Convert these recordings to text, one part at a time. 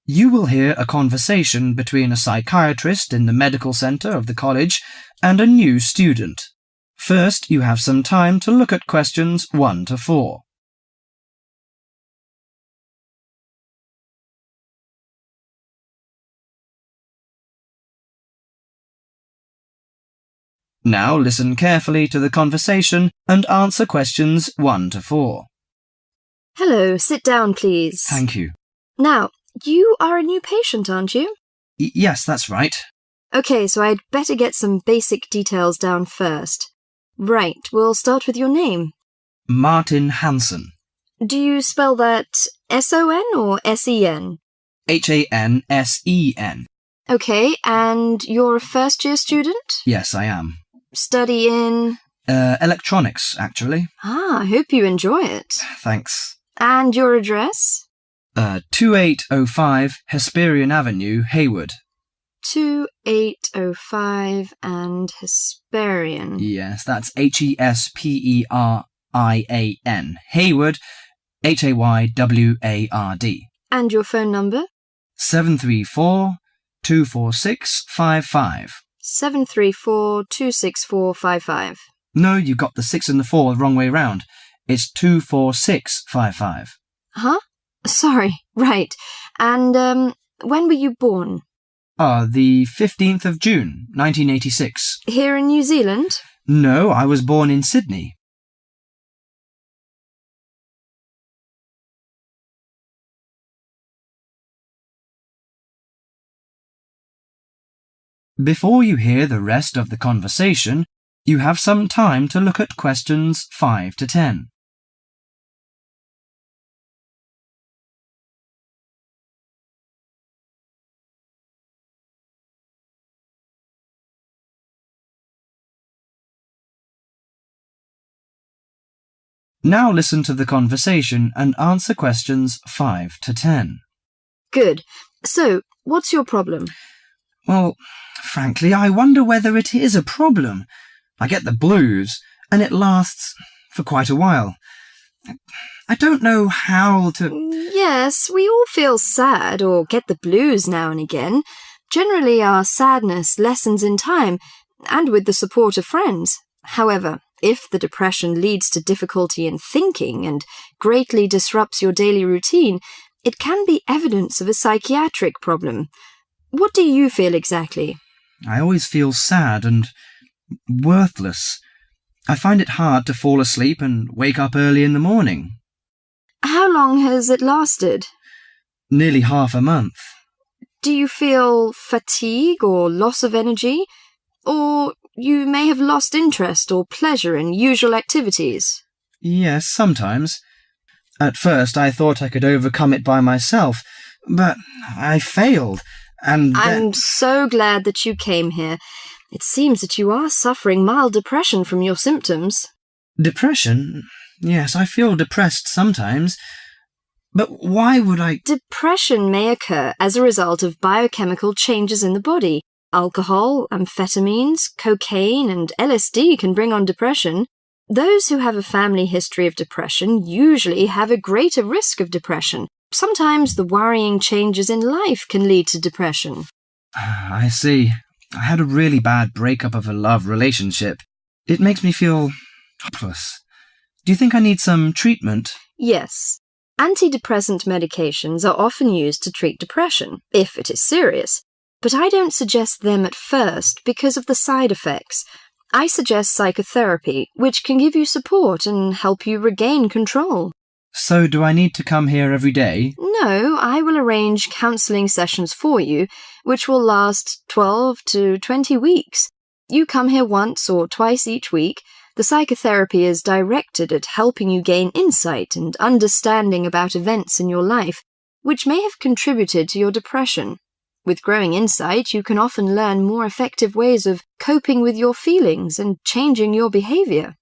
You will hear a conversation between a psychiatrist in the medical centre of the college and a new student. First, you have some time to look at questions 1 to 4. Now listen carefully to the conversation and answer questions 1 to 4. Hello, sit down, please. Thank you. Now, you are a new patient, aren't you? Yes, that's right. OK, so I'd better get some basic details down first. Right, we'll start with your name. Martin Hansen. Do you spell that S-O-N or S-E-N? Hansen. OK, and you're a first-year student? Yes, I am. Study in? Electronics, actually. I hope you enjoy it. Thanks. And your address? 2805 Hesperian Avenue, Hayward. 2805 and Hesperian. Yes, that's Hesperian. Hayward, Hayward. And your phone number? 734-246-55. 734-264-55. No, you got the 6 and the 4 the wrong way round. It's 246-55. Huh? Sorry, right. And, when were you born? The 15th of June, 1986. Here in New Zealand? No, I was born in Sydney. Before you hear the rest of the conversation, you have some time to look at questions 5 to 10. Now listen to the conversation and answer questions 5 to 10. Good. So, what's your problem? Well, frankly, I wonder whether it is a problem. I get the blues, and it lasts for quite a while. I don't know how to... Yes, we all feel sad or get the blues now and again. Generally, our sadness lessens in time, and with the support of friends. However, if the depression leads to difficulty in thinking and greatly disrupts your daily routine, it can be evidence of a psychiatric problem. What do you feel exactly? I always feel sad and worthless. I find it hard to fall asleep and wake up early in the morning. How long has it lasted? Nearly half a month. Do you feel fatigue or loss of energy? Or you may have lost interest or pleasure in usual activities? Yes, sometimes. At first I thought I could overcome it by myself, but I failed, and I'm so glad that you came here. It seems that you are suffering mild depression from your symptoms. Depression? Yes, I feel depressed sometimes. But why would I... Depression may occur as a result of biochemical changes in the body. Alcohol, amphetamines, cocaine, and LSD can bring on depression. Those who have a family history of depression usually have a greater risk of depression. Sometimes the worrying changes in life can lead to depression. I see. I had a really bad breakup of a love relationship. It makes me feel hopeless. Do you think I need some treatment? Yes. Antidepressant medications are often used to treat depression, if it is serious. But I don't suggest them at first because of the side effects. I suggest psychotherapy, which can give you support and help you regain control. So do I need to come here every day? No, I will arrange counselling sessions for you, which will last 12 to 20 weeks. You come here once or twice each week. The psychotherapy is directed at helping you gain insight and understanding about events in your life, which may have contributed to your depression. With growing insight, you can often learn more effective ways of coping with your feelings and changing your behaviour.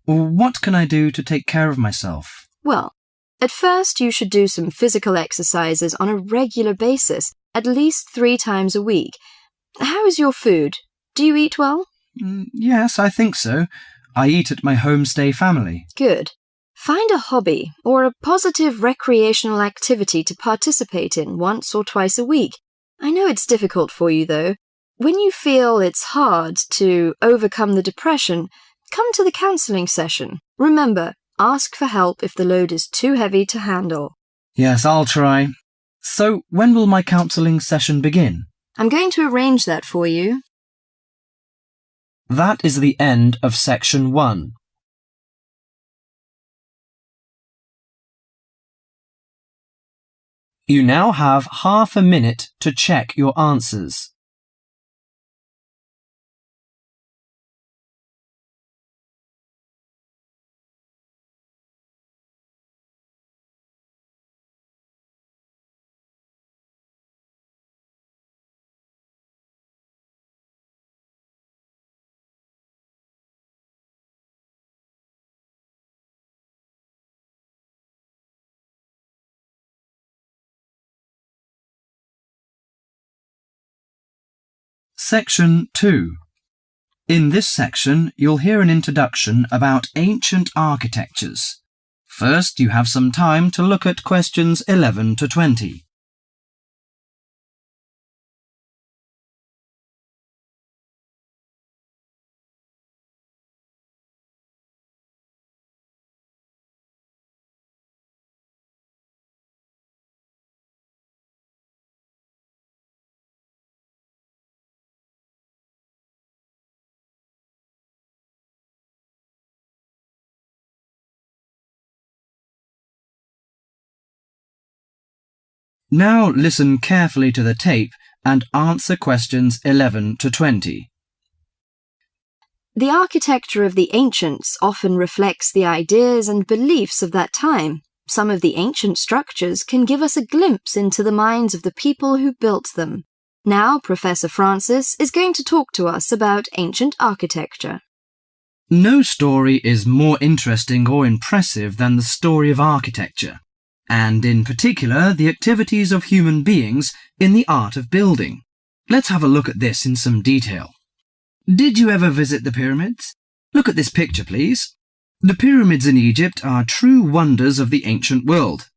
What can I do to take care of myself? Well, at first you should do some physical exercises on a regular basis, at least 3 times a week. How is your food? Do you eat well? Yes, I think so. I eat at my homestay family. Good. Find a hobby or a positive recreational activity to participate in once or twice a week. I know it's difficult for you, though. When you feel it's hard to overcome the depression, come to the counselling session. Remember, ask for help if the load is too heavy to handle. Yes, I'll try. So, when will my counselling session begin? I'm going to arrange that for you. That is the end of section 1. You now have half a minute to check your answers. Section 2. In this section, you'll hear an introduction about ancient architectures. First, you have some time to look at questions 11 to 20. Now listen carefully to the tape and answer questions 11 to 20. The architecture of the ancients often reflects the ideas and beliefs of that time. Some of the ancient structures can give us a glimpse into the minds of the people who built them. Now, Professor Francis is going to talk to us about ancient architecture. No story is more interesting or impressive than the story of architecture, and in particular the activities of human beings in the art of building. Let's have a look at this in some detail. Did you ever visit the pyramids? Look at this picture, please. The pyramids in Egypt are true wonders of the ancient world.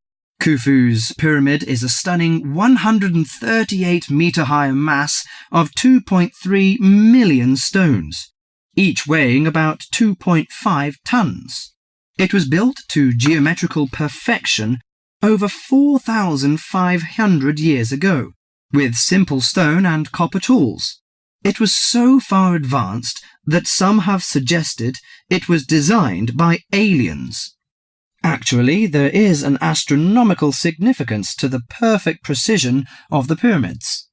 Khufu's pyramid is a stunning 138-metre-high mass of 2.3 million stones, each weighing about 2.5 tons. It was built to geometrical perfection over 4,500 years ago, with simple stone and copper tools. It was so far advanced that some have suggested it was designed by aliens. Actually, there is an astronomical significance to the perfect precision of the pyramids.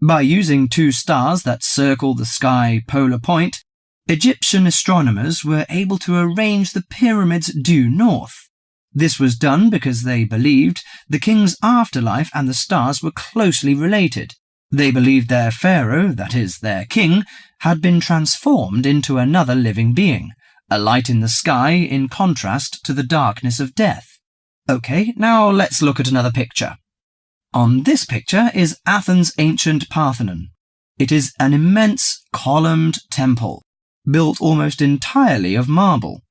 By using 2 stars that circle the sky polar point, Egyptian astronomers were able to arrange the pyramids due north. This was done because they believed the king's afterlife and the stars were closely related. They believed their pharaoh, that is, their king, had been transformed into another living being, a light in the sky in contrast to the darkness of death. Okay, now let's look at another picture. On this picture is Athens' ancient Parthenon. It is an immense columned temple, built almost entirely of marble.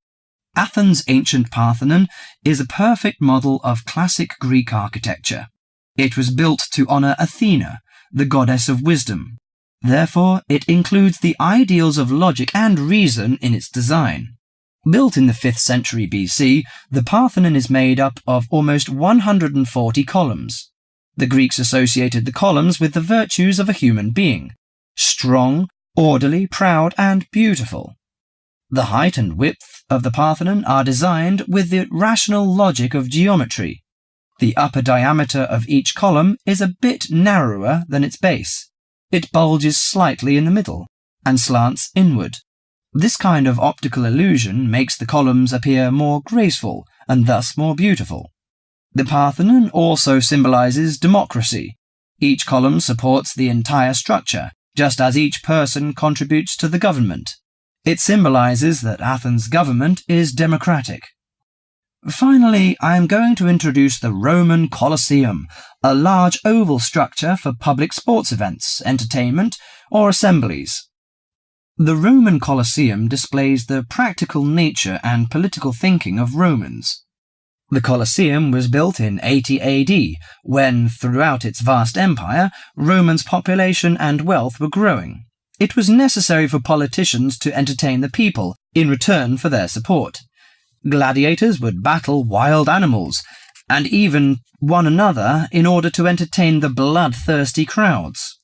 Athens' ancient Parthenon is a perfect model of classic Greek architecture. It was built to honour Athena, the goddess of wisdom. Therefore, it includes the ideals of logic and reason in its design. Built in the 5th century BC, the Parthenon is made up of almost 140 columns. The Greeks associated the columns with the virtues of a human being: strong, orderly, proud, and beautiful. The height and width of the Parthenon are designed with the rational logic of geometry. The upper diameter of each column is a bit narrower than its base. It bulges slightly in the middle and slants inward. This kind of optical illusion makes the columns appear more graceful and thus more beautiful. The Parthenon also symbolizes democracy. Each column supports the entire structure, just as each person contributes to the government. It symbolizes that Athens' government is democratic. Finally, I am going to introduce the Roman Colosseum, a large oval structure for public sports events, entertainment, or assemblies. The Roman Colosseum displays the practical nature and political thinking of Romans. The Colosseum was built in 80 AD, when, throughout its vast empire, Romans' population and wealth were growing. It was necessary for politicians to entertain the people in return for their support. Gladiators would battle wild animals, and even one another in order to entertain the bloodthirsty crowds.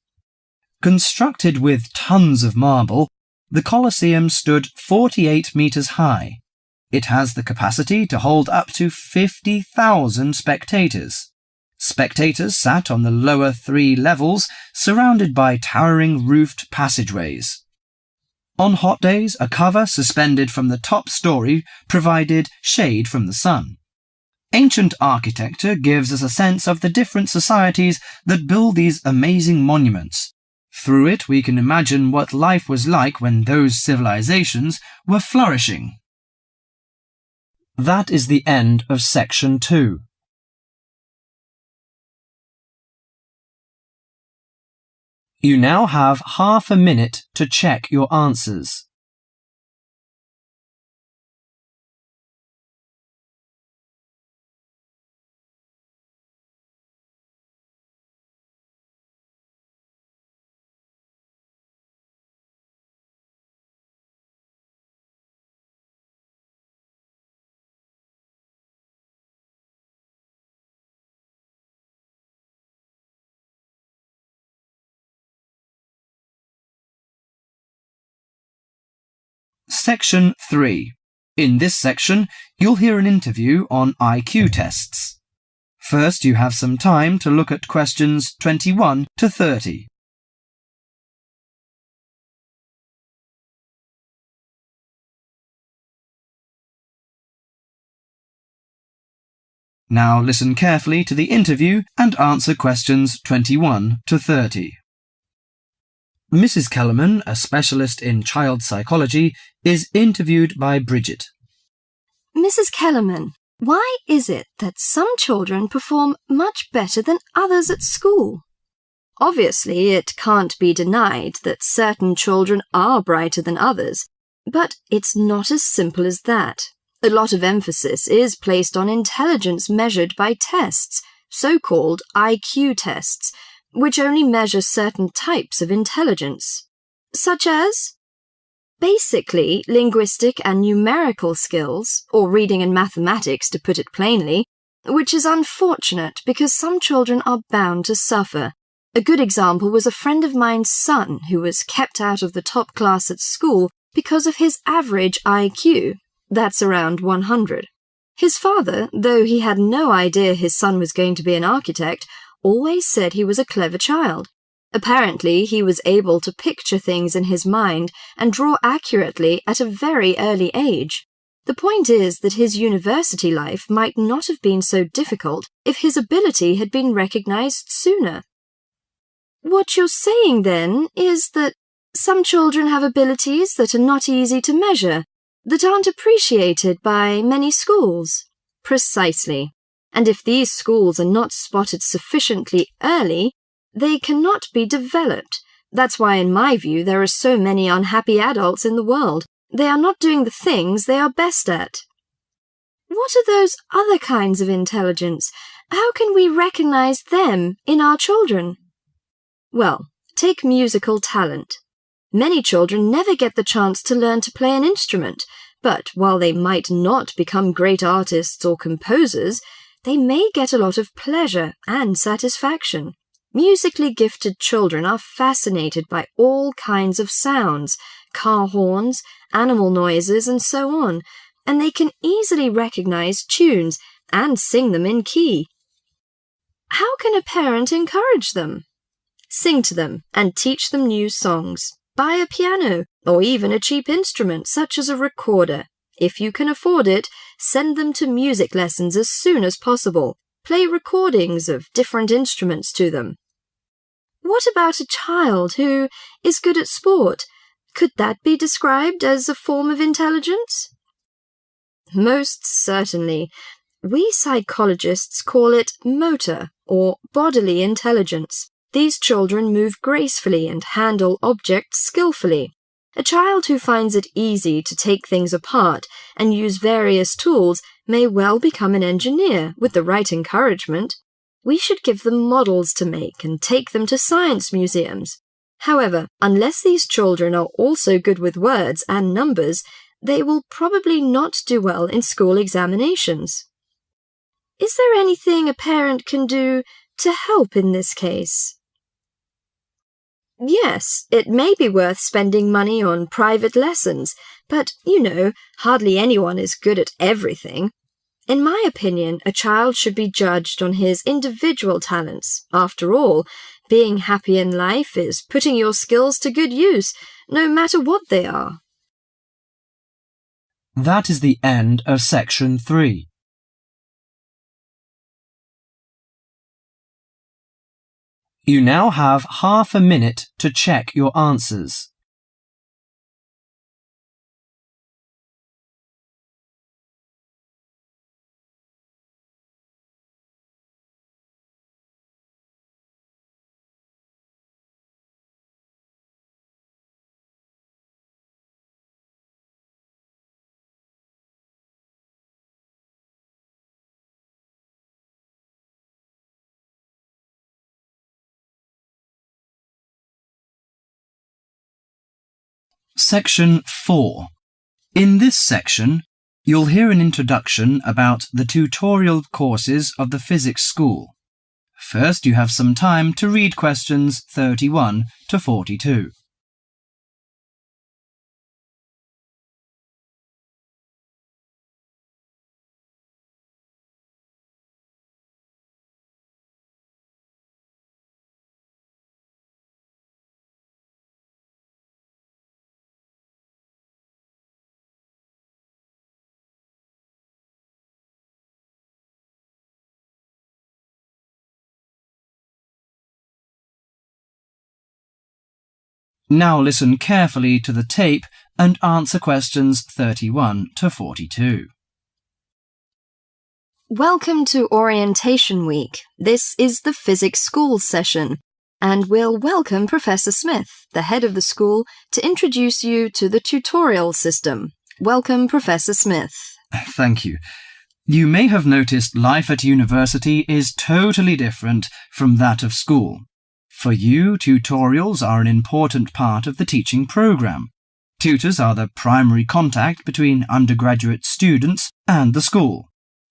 Constructed with tons of marble, the Colosseum stood 48 meters high. It has the capacity to hold up to 50,000 spectators. Spectators sat on the lower 3 levels, surrounded by towering roofed passageways. On hot days, a cover suspended from the top story provided shade from the sun. Ancient architecture gives us a sense of the different societies that build these amazing monuments. Through it, we can imagine what life was like when those civilizations were flourishing. That is the end of section 2. You now have half a minute to check your answers. Section 3. In this section, you'll hear an interview on IQ tests. First, you have some time to look at questions 21 to 30. Now listen carefully to the interview and answer questions 21 to 30. Mrs. Kellerman, a specialist in child psychology, is interviewed by Bridget. Mrs. Kellerman, why is it that some children perform much better than others at school? Obviously, it can't be denied that certain children are brighter than others, but it's not as simple as that. A lot of emphasis is placed on intelligence measured by tests, so-called IQ tests, which only measure certain types of intelligence, such as basically linguistic and numerical skills, or reading and mathematics to put it plainly, which is unfortunate because some children are bound to suffer. A good example was a friend of mine's son who was kept out of the top class at school because of his average IQ. That's around 100. His father, though he had no idea his son was going to be an architect, always said he was a clever child. Apparently, he was able to picture things in his mind and draw accurately at a very early age. The point is that his university life might not have been so difficult if his ability had been recognized sooner. What you're saying, then, is that some children have abilities that are not easy to measure, that aren't appreciated by many schools. Precisely. And if these schools are not spotted sufficiently early, they cannot be developed. That's why, in my view, there are so many unhappy adults in the world. They are not doing the things they are best at. What are those other kinds of intelligence? How can we recognize them in our children? Well, take musical talent. Many children never get the chance to learn to play an instrument, but while they might not become great artists or composers, they may get a lot of pleasure and satisfaction. Musically gifted children are fascinated by all kinds of sounds, car horns, animal noises, and so on, and they can easily recognize tunes and sing them in key. How can a parent encourage them? Sing to them and teach them new songs. Buy a piano or even a cheap instrument such as a recorder. If you can afford it, send them to music lessons as soon as possible. Play recordings of different instruments to them. What about a child who is good at sport? Could that be described as a form of intelligence? Most certainly. We psychologists call it motor or bodily intelligence. These children move gracefully and handle objects skillfully. A child who finds it easy to take things apart and use various tools may well become an engineer with the right encouragement. We should give them models to make and take them to science museums. However, unless these children are also good with words and numbers, they will probably not do well in school examinations. Is there anything a parent can do to help in this case? Yes, it may be worth spending money on private lessons, but, hardly anyone is good at everything. In my opinion, a child should be judged on his individual talents. After all, being happy in life is putting your skills to good use, no matter what they are. That is the end of section 3. You now have half a minute to check your answers. Section 4. In this section, you'll hear an introduction about the tutorial courses of the physics school. First, you have some time to read questions 31 to 42. Now listen carefully to the tape and answer questions 31 to 42. Welcome to Orientation Week. This is the Physics School session, and we'll welcome Professor Smith, the head of the school, to introduce you to the tutorial system. Welcome, Professor Smith. Thank you. You may have noticed life at university is totally different from that of school. For you, tutorials are an important part of the teaching program. Tutors are the primary contact between undergraduate students and the school.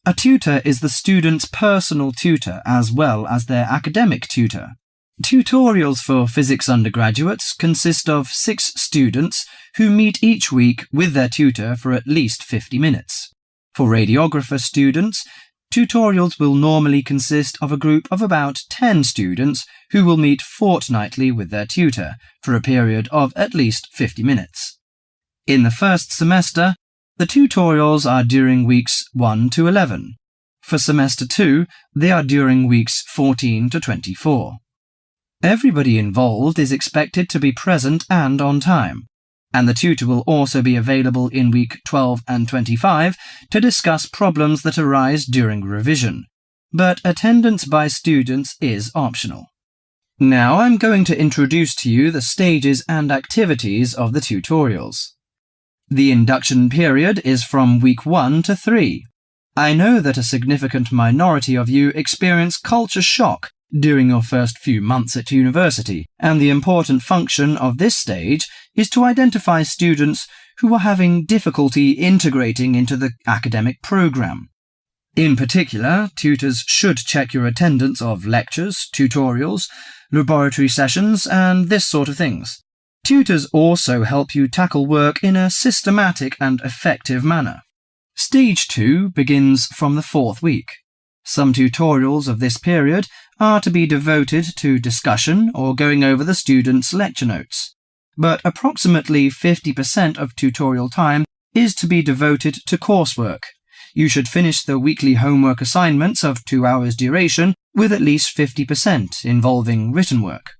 A tutor is the student's personal tutor as well as their academic tutor. Tutorials for physics undergraduates consist of 6 students who meet each week with their tutor for at least 50 minutes. For radiographer students, tutorials will normally consist of a group of about 10 students who will meet fortnightly with their tutor for a period of at least 50 minutes. In the first semester, the tutorials are during weeks 1 to 11. For semester 2, they are during weeks 14 to 24. Everybody involved is expected to be present and on time, and the tutor will also be available in week 12 and 25 to discuss problems that arise during revision, but attendance by students is optional. Now I'm going to introduce to you the stages and activities of the tutorials. The induction period is from week 1 to 3. I know that a significant minority of you experience culture shock during your first few months at university, and the important function of this stage is to identify students who are having difficulty integrating into the academic program. In particular, tutors should check your attendance of lectures, tutorials, laboratory sessions, and this sort of things. Tutors also help you tackle work in a systematic and effective manner. Stage 2 begins from the 4th week. Some tutorials of this period are to be devoted to discussion or going over the students' lecture notes, but approximately 50% of tutorial time is to be devoted to coursework. You should finish the weekly homework assignments of 2 hours duration with at least 50% involving written work.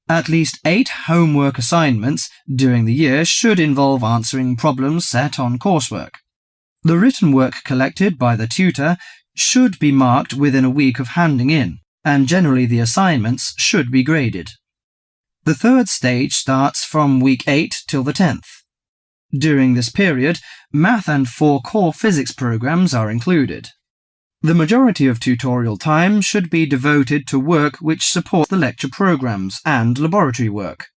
At least 8 homework assignments during the year should involve answering problems set on coursework. The written work collected by the tutor should be marked within a week of handing in, and generally the assignments should be graded. The third stage starts from week 8 till the 10th. During this period, math and 4 core physics programs are included. The majority of tutorial time should be devoted to work which supports the lecture programs and laboratory work.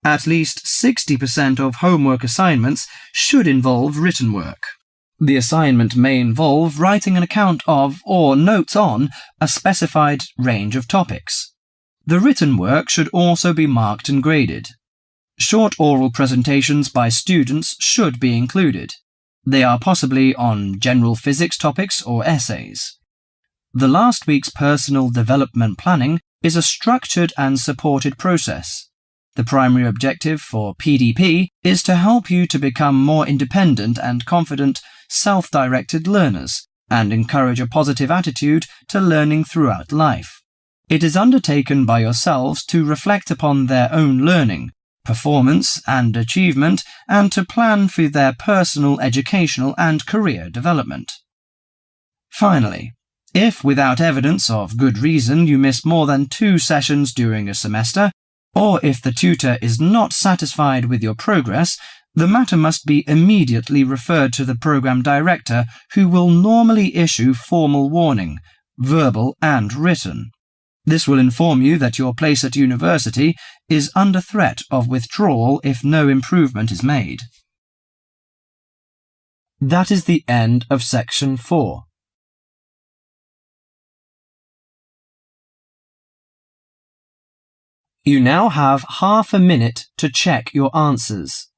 At least 60% of homework assignments should involve written work. The assignment may involve writing an account of or notes on a specified range of topics. The written work should also be marked and graded. Short oral presentations by students should be included. They are possibly on general physics topics or essays. The last week's personal development planning is a structured and supported process. The primary objective for PDP is to help you to become more independent and confident, self-directed learners and encourage a positive attitude to learning throughout life. It is undertaken by yourselves to reflect upon their own learning, performance and achievement, and to plan for their personal, educational and career development. Finally, if without evidence of good reason you miss more than 2 sessions during a semester, or if the tutor is not satisfied with your progress, the matter must be immediately referred to the program director, who will normally issue formal warning, verbal and written. This will inform you that your place at university is under threat of withdrawal if no improvement is made. That is the end of section 4. You now have half a minute to check your answers.